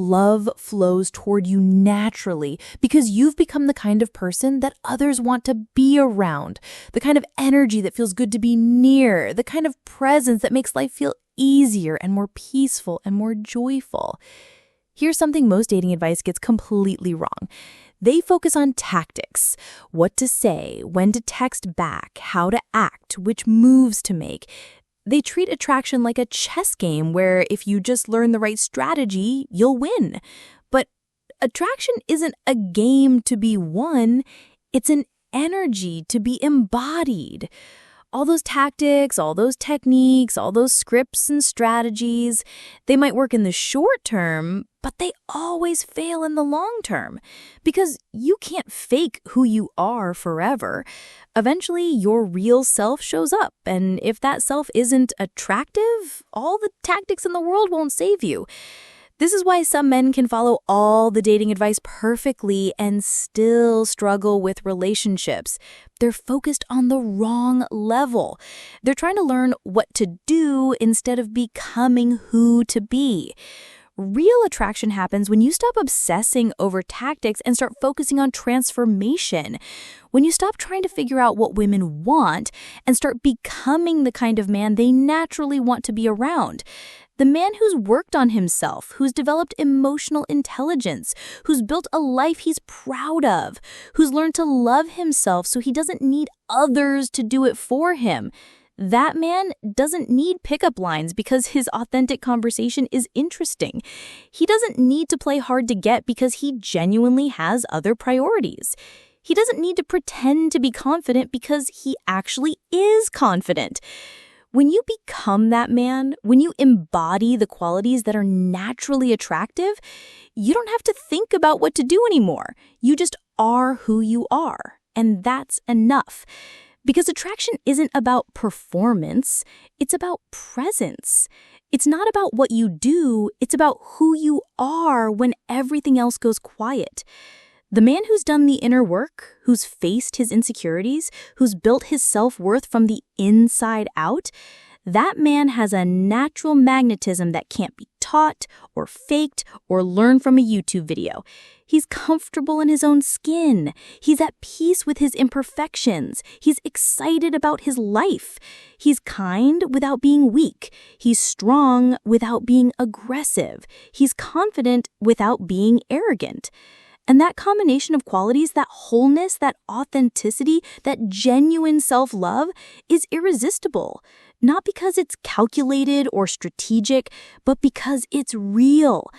love flows toward you naturally because you've become the kind of person that others want to be around, the kind of energy that feels good to be near, the kind of presence that makes life feel easier and more peaceful and more joyful. Here's something most dating advice gets completely wrong. They focus on tactics, what to say, when to text back, how to act, which moves to make. They treat attraction like a chess game where if you just learn the right strategy, you'll win. But attraction isn't a game to be won, it's an energy to be embodied. All those tactics, all those techniques, all those scripts and strategies, they might work in the short term, but they always fail in the long term because you can't fake who you are forever. Eventually, your real self shows up, and if that self isn't attractive, all the tactics in the world won't save you. This is why some men can follow all the dating advice perfectly and still struggle with relationships. They're focused on the wrong level. They're trying to learn what to do instead of becoming who to be. Real attraction happens when you stop obsessing over tactics and start focusing on transformation. When you stop trying to figure out what women want and start becoming the kind of man they naturally want to be around. The man who's worked on himself, who's developed emotional intelligence, who's built a life he's proud of, who's learned to love himself so he doesn't need others to do it for him. That man doesn't need pickup lines because his authentic conversation is interesting. He doesn't need to play hard to get because he genuinely has other priorities. He doesn't need to pretend to be confident because he actually is confident. When you become that man, when you embody the qualities that are naturally attractive, you don't have to think about what to do anymore. You just are who you are, and that's enough. Because attraction isn't about performance, it's about presence. It's not about what you do, it's about who you are when everything else goes quiet. The man who's done the inner work, who's faced his insecurities, who's built his self-worth from the inside out, that man has a natural magnetism that can't be taught or faked or learned from a YouTube video. He's comfortable in his own skin. He's at peace with his imperfections. He's excited about his life. He's kind without being weak. He's strong without being aggressive. He's confident without being arrogant. And that combination of qualities, that wholeness, that authenticity, that genuine self-love is irresistible. Not because it's calculated or strategic, but because it's real.